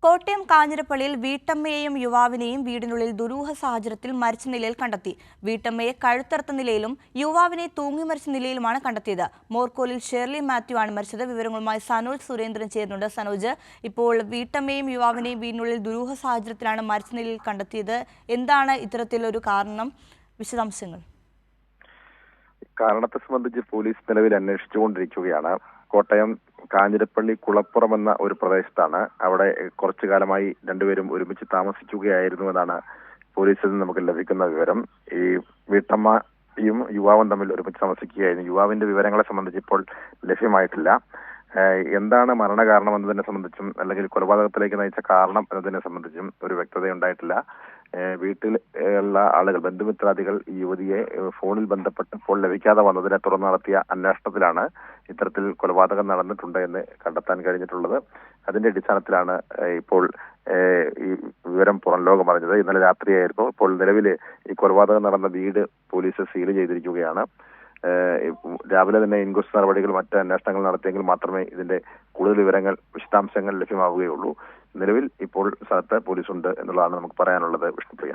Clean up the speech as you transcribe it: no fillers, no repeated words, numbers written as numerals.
കോട്ടയം കാഞ്ഞിരപ്പള്ളിയിൽ വീട്ടമ്മയെയും യുവാവിനെയും വീടിനുള്ളിൽ ദുരൂഹ സാഹചര്യത്തിൽ മരിച്ച നിലയിൽ കണ്ടെത്തി. വീട്ടമ്മയെ കഴുത്തറുത്ത നിലയിലും യുവാവിനെ തൂങ്ങി മരിച്ച നിലയിലുമാണ് കണ്ടെത്തിയത്. മോർക്കോലിൽ ഷേർലി മാത്യു ആണ് മരിച്ചത്. വിവരങ്ങളുമായി സനോജ് സുരേന്ദ്രൻ ചേരുന്നുണ്ട്. സനോജ്, ഇപ്പോൾ വീട്ടമ്മയും യുവാവിനെയും വീടിനുള്ളിൽ ദുരൂഹ സാഹചര്യത്തിലാണ് മരിച്ച നിലയിൽ കണ്ടെത്തിയത്. എന്താണ് ഇത്തരത്തിലൊരു കാരണം? വിശദാംശങ്ങൾ. കാരണത്തെ സംബന്ധിച്ച് പോലീസ് നിലവിൽ അന്വേഷിച്ചുകൊണ്ടിരിക്കുകയാണ്. കോട്ടയം കാഞ്ഞിരപ്പള്ളി കുളപ്പുറം എന്ന ഒരു പ്രദേശത്താണ്. അവിടെ കുറച്ചു കാലമായി രണ്ടുപേരും ഒരുമിച്ച് താമസിക്കുകയായിരുന്നു എന്നാണ് പോലീസിൽ നിന്ന് നമുക്ക് ലഭിക്കുന്ന വിവരം. ഈ വീട്ടമ്മയും യുവാവും തമ്മിൽ ഒരുമിച്ച് താമസിക്കുകയായിരുന്നു. യുവാവിന്റെ വിവരങ്ങളെ സംബന്ധിച്ച് ഇപ്പോൾ ലഭ്യമായിട്ടില്ല. എന്താണ് മരണകാരണം എന്നതിനെ സംബന്ധിച്ചും അല്ലെങ്കിൽ കൊലപാതകത്തിലേക്ക് നയിച്ച കാരണം എന്നതിനെ സംബന്ധിച്ചും ഒരു വ്യക്തത ഉണ്ടായിട്ടില്ല. വീട്ടിൽ ഉള്ള ആളുകൾ, ബന്ധുമിത്രാദികൾ ഈ യുവതിയെ ഫോണിൽ ബന്ധപ്പെട്ടപ്പോൾ ലഭിക്കാതെ വന്നതിനെ തുടർന്ന് നടത്തിയ അന്വേഷണത്തിലാണ് ഇത്തരത്തിൽ കൊലപാതകം നടന്നിട്ടുണ്ട് എന്ന് കണ്ടെത്താൻ കഴിഞ്ഞിട്ടുള്ളത്. അതിന്റെ അടിസ്ഥാനത്തിലാണ് ഇപ്പോൾ ഈ വിവരം പുറം ലോകം അറിഞ്ഞത്. ഇന്നലെ രാത്രിയായിരുന്നു. ഇപ്പോൾ നിലവിൽ ഈ കൊലപാതകം നടന്ന വീട് പോലീസ് സീൽ ചെയ്തിരിക്കുകയാണ്. രാവിലെ തന്നെ ഇൻക്വസ്റ്റ് നടപടികൾ, മറ്റ് അന്വേഷണങ്ങൾ നടത്തിയെങ്കിൽ മാത്രമേ ഇതിന്റെ കൂടുതൽ വിവരങ്ങൾ, വിശദാംശങ്ങൾ ലഭ്യമാവുകയുള്ളൂ. നിലവിൽ ഇപ്പോൾ സ്ഥലത്ത് പോലീസുണ്ട് എന്നുള്ളതാണ് നമുക്ക് പറയാനുള്ളത്. വിഷ്ണുപ്രിയ.